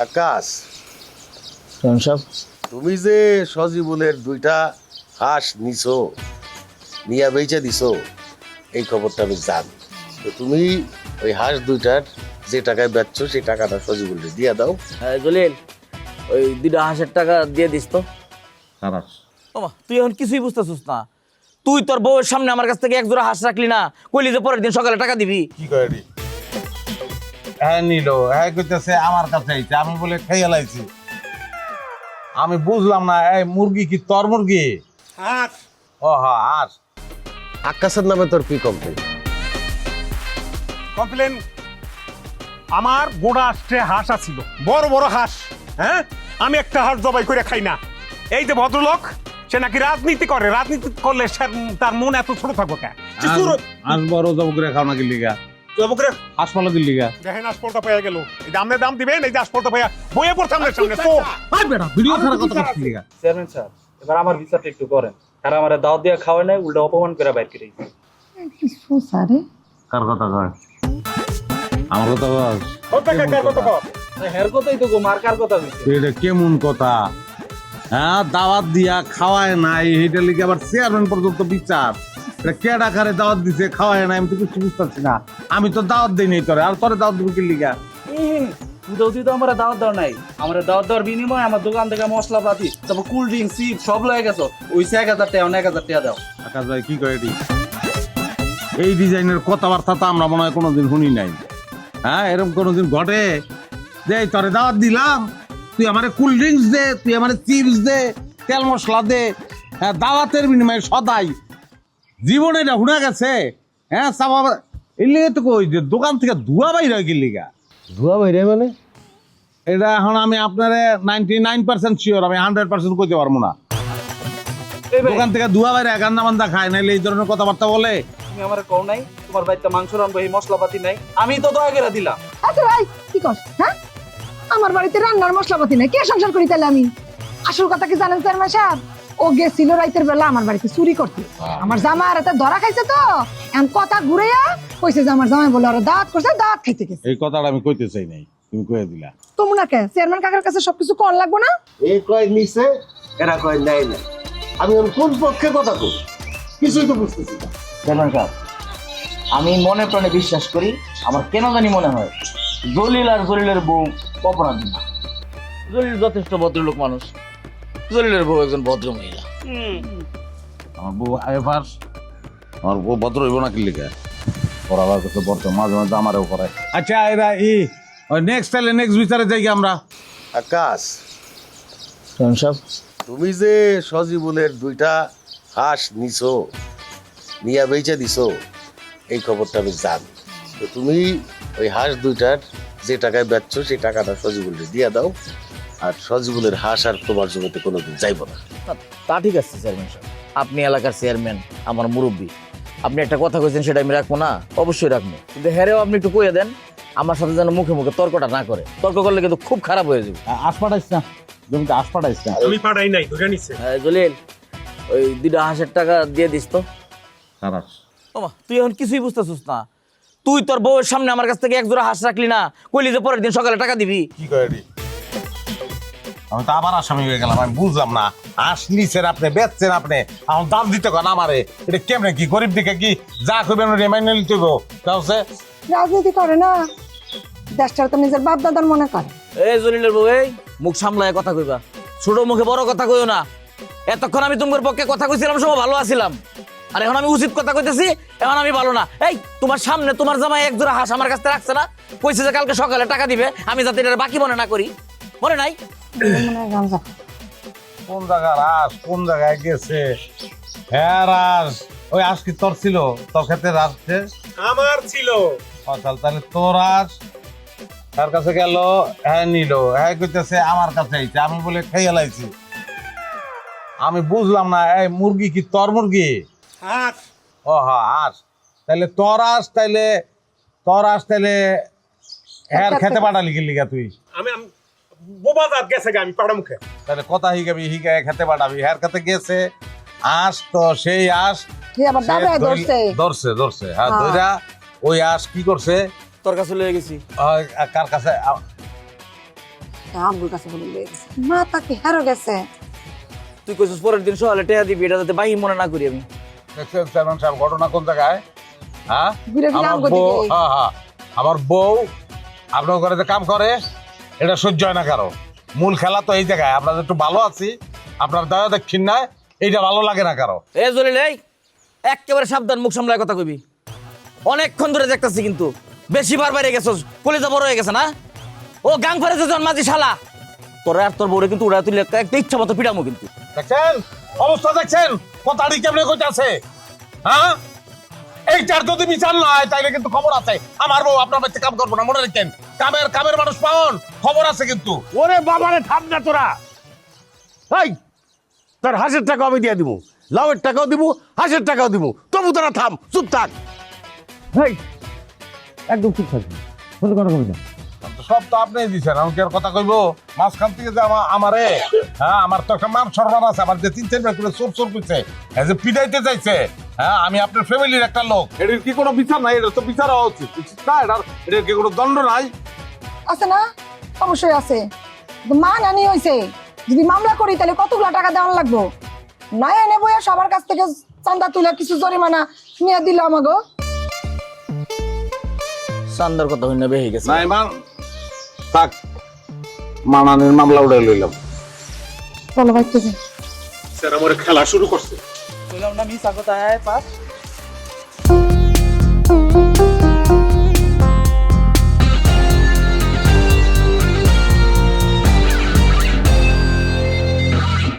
আকাশ, সব তুমি যে সজীবনের দুইটা হাঁস নিছো, নিয়া বেচে দিছো, এই খবরটা আমি জানি। তো তুমি ওই হাঁস দুইটার যে টাকায় বেচছো সেই টাকাটা সজীবনকে দিয়া দাও। জলিল, ওই 2টা হাঁসের টাকা দিয়ে দিস তো। খারাপ। ওমা, তুই এখন কিছুই বুঝতেছিস না। তুই তোর বউয়ের সামনে আমার কাছ থেকে এক জোড়া হাঁস রাখলি না, কইলি যে পরের দিন সকালে টাকা দিবি। কি করে রে? হ্যাঁ নিল, হ্যাঁ কইতেছে আমার কাছে আইছে, আমি বলে খাইয়া লাইছি। আমি বুঝলাম না, এই মুরগি কি তোর মুরগি? হাঁস ও হ্যাঁ হাঁস। আকাশের নামে তোর কি কমপ্লেন? কমপ্লেন, আমার গোড়া আষ্টে হাঁস আছিল, বড় বড় হাঁস। হ্যাঁ, আমি একটা হাঁস জবাই করে খাই না। এই যে ভদ্রলোক, সে নাকি রাজনীতি করে, রাজনীতি করলে তার মন এত ছোট থাকবো কে? হাঁস বড় জব করে খাও না কি লিগা? হাঁস পালো কি লিগা? দেখেন হাসপাতালটা পেয়ে গেল, এই দাম দাম দিবেন, এই যে হাসপাতালটা পেয়ে বইয়ে পড়ছে আমাদের সামনে। তো ভিডিও ছাড়া কথা বলছি লিগা? চেয়ারম্যান স্যার, এবার আমার বিচারটা একটু করেন। আর আমার দাওয়াত দিয়ে খাওয়ায় নাই, উল্টা অপমান করে বাইর করে দিয়েছে। কার কথা কয়? আমার কথা কয়? হের কথাই তো গো, মার কার কথা বলছে? এটা কেমন কথা? হ্যাঁ, দাওয়াত দিয়া খাওয়ায় নাই, এটা লিগে আবার চেয়ারম্যান পর্যন্ত বিচার। এটা কে ডাকারে দাওয়াত দিছে, খাওয়ায় নাই, আমি তো কিছু বুঝতেছি না। আমি তো দাওয়াত দিই নাই তোরে, আর তোরে দাওয়াত দিব কি লিগা? তুই তো আমার দাওয়াত দেওয়া নাই। আমার দাওয়াত দেওয়ার বিনিময়ে আমার দোকান থেকে মশলাপাতি, তারপর কোল্ড ড্রিঙ্ক, চিপ সব লয়ে গেছো। ওই 1000 টাকা, 1000 টাকা দাও। আকাশ ভাই কি কয় এটি? এই ডিজাইনের কথাবার্তা তো আমরা মনে হয় কোনোদিন শুনি নাই। হ্যাঁ, এরকম কোনোদিন ঘটে যে তোরে দাওয়াত দিলাম, তুই আমারে কোল্ড ড্রিঙ্কস দে, তুই আমারে চিপস দে, তেল মশলা দে, হ্যাঁ, দাওয়াতের বিনিময়ে সদাই জীবনে এটা শুনা গেছে। হ্যাঁ, চাপা এই লিগে তো কই যে দোকান থেকে ধোয়া বাইর হয় কি লিগা? ধোয়া বাইরে মানে? এটা এখন আমি আপনারে 99% শিওর, আমি 100% কইতে পারবো না। দোকান থেকে ধোয়া বাইরে গান্না বান্দা খায়, নাইলে এই ধরনের কথাবার্তা বলে। তুমি আমার কও নাই তোমার বাড়িতে মাংস রান্নবো, এই মশলাপাতি নাই, আমি তো দয়া করে দিলাম। আচ্ছা ভাই, কি কস? হ্যাঁ, আমার বাড়িতে রান্নার মশলাপাতি নাই, কে সংসার করি তাহলে আমি? আসল কথা কি জানেন চেয়ারম্যান সাহেব? ও গেছিল রাইতের বেলা আমার বাড়িতে চুরি করতে। আমার জামাই আর ধরা খাইছে, তো এখন কথা ঘুরাইয়া কইছে যে আমার জামাই বলে ওরা দাওয়াত করছে, দাওয়াত খাইতে গেছে। এই কথাটা আমি কইতে চাই নাই, তুমি কইয়া দিলা। তোমরা কে চেয়ারম্যান কাকার কাছে সবকিছু কর লাগবো না? এই কয় নিছে, এরা কয় নাই না। আমি কোন পক্ষে কথা কই কিছুই তো বুঝতেছি না। চেয়ারম্যান সাহেব, আমি মনে প্রাণে বিশ্বাস করি, আমার কেন জানি মনে হয় জলিল আর জলিলের বউ অপরাধী না। জলিল যথেষ্ট ভদ্রলোক মানুষ, জলিলের বউ একজন ভদ্র মহিলা। আমার বউ এবার আমার বউ ভদ্র হইব না কি লিখে পড়াবার কথা বলতো, মাঝে মাঝে আমারও করায়। আচ্ছা এরা নেক্সট তাহলে নেক্সট বিচারে যাই আমরা। আকাশ, সব তুমি যে সজীবনের দুইটা হাঁস নিছো, নিয়া বেচে দিছো, এই খবরটা আমি জানি। তো তুমি ওই হাঁস দুইটার যে টাকায় বেচছো সেই টাকাটা সজীবনকে দিয়া দাও। আর সজীবনের হাঁস আর তোমার জমিতে কোনোদিন যাইব না। তা ঠিক আছে চেয়ারম্যান সাহেব, আপনি এলাকার চেয়ারম্যান, আমার মুরব্বী, আপনি একটা কথা কইছেন সেটা আমি রাখবো না? অবশ্যই রাখবো, কিন্তু হ্যারেও আপনি একটু কইয়া দেন আমার সাথে যেন মুখে মুখে তর্কটা না করে। তর্ক করলে কিন্তু খুব খারাপ হয়ে যাবে। আশ পাঠাইস না, জমিতে আশ পাঠাইস না। আমি পাড়াই নাই, ধরে নিছে। জলিল, ওই 2টা হাঁসের টাকা দিয়ে দিস তো। খারাপ। ওমা, তুই এখন কিছুই বুঝতেছিস না। তুই তোর বউয়ের সামনে আমার কাছ থেকে এক জোড়া হাঁস রাখলি না, কইলি যে পরের দিন সকালে টাকা দিবি। কি করে রে? আমি তো আবার আসামি হয়ে গেলাম, আমি বুঝলাম না। হাঁস নিছেন আপনি, বেচছেন আপনি, আমার দাম দিতে কন আমারে। এটা কেমনে কি গরিব দিকে কি যা কইবেন রিমাইন্ড নিতে হইব? তাহলে রাজনীতি করে না, দেশটা তো নিজের বাপ দাদার মনে করে। এই জলিলের বউ, এই মুখ সামলায় কথা কইবা, ছোট মুখে বড় কথা কইও না। এতক্ষণ আমি তোমার পক্ষে কথা কইছিলাম, সব ভালো আছিলাম, আর এখন আমি উচিত কথা কইতেছি, এখন আমি ভালো না। এই তোমার সামনে তোমার জামাই এক জোড়া হাঁস আমার কাছে রাখছে না, কইছে যে কালকে সকালে টাকা দিবে, আমি যাতে এটা বাকি মনে না করি। মনে নাই? কোন জায়গার হাঁস কোন জায়গায় গেছে? হ্যাঁ রাস, ওই হাঁস কি তোর ছিল? তোর ক্ষেত্রে রাসছে আমার ছিল। তাহলে তোর হাঁস তার কাছে গেল, হ্যাঁ নিল, হ্যাঁ কইতেছে আমার কাছে আইছে, আমি বলে খাইয়া লাইছি। আমি বুঝলাম না, এই মুরগি কি তোর মুরগি? হাঁস ও হ্যাঁ হাঁস। তাইলে তোর তাইলে হ্যাঁ খেতে পাঠালি কি লিগা তুই? আমি বোবা জাত গেছে গে, আমি পাড়া মুখে। তাহলে কথা হিগাবি, হিগায় খেতে পাঠাবি। হ্যার খেতে গেছে হাঁস, তো সেই হাঁস ধরছে হ্যাঁ, ধরা ওই হাঁস কি করছে? তোর কাছে লয়ে গেছি। কার কাছে? টাকা আব্বুর কাছে বলে লয়ে গেছে মা তাকে হারো গেছে তুই কইছিস পরের দিন সকালে টেয়া দিবি, এটা যাতে বাহি মনে না করি আমি। দেখছেন চেয়ারম্যান সাহেব ঘটনা কোন জায়গায়? হ্যাঁ ঘুরে ফিরে আমার আমগো বউ, দিকে। হ্যাঁ হ্যাঁ, আমার বউ আপনার ঘরে যে কাম করে এটা সহ্য হয় না কারো। মূল খেলা তো এই জায়গায়, আমরা একটু ভালো আছি, আপনার দয়া দেখছেন না, এইটা ভালো লাগে না কারো। এ জলিল, এই একেবারে সাবধান, মুখ সামলায় কথা কইবি। অনেকক্ষণ ধরে দেখতাছি কিন্তু বেশি বার বাইরে গেছস, কলিজা বড় হয়ে গেছে না? ও গাং ফেরেছে জন্মাজি শালা, তোরা আর তোর বউরে কিন্তু উড়া তুলে একটা ইচ্ছা মতো পিটামো কিন্তু। দেখছেন অবস্থা, দেখছেন কথাটি কেমনে কইতাছে? হ্যাঁ, এইটার যদি বিচার না হয় তাইলে কিন্তু খবর আছে, আমার বউ আপনার বাড়িতে কাম করবো না, মনে রাখেন। কামের মানুষ পাওন, খবর আছে কিন্তু। ওরে বাবারে থাম না তোরা। এই তোর হাঁসের টাকা আমি দিয়ে দিব, লাউয়ের টাকাও দিব, হাঁসের টাকাও দিব, তবু তোরা থাম, চুপ থাক। এই একদম চুপ থাকবি, কোনো কথা কবি না। সব তো আপনি দিচ্ছেন, আমি কি আর কথা কইবো? মাঝখান থেকে যে আমারে, হ্যাঁ আমার তো একটা মান সম্মান আছে, আমার যে 3-4 বার করে চোর করছে, যে পিটাইতে চাইছে, হ্যাঁ আমি আপনার ফ্যামিলির একটা লোক, এটার কি কোনো বিচার নাই? এটা তো বিচার হওয়া উচিত, উচিত না? এটার কি কোনো দণ্ড নাই? আছে না? অবশ্যই আছে। কিন্তু মা নানি হইছে, যদি মামলা করি তাহলে কতগুলা টাকা দেওয়ার লাগবো? না এনে বইয়া সবার কাছ থেকে চান্দা তুলে কিছু জরিমানা নিয়ে দিল আমাগো। চান্দার কথা হইনা বেহে গেছে। না ইমান থাক, মানানের মামলা উড়াই লইলাম। চলো বাইতে যাই। স্যার আমার খেলা শুরু করছে। বললাম না মিস আগত আয় পাস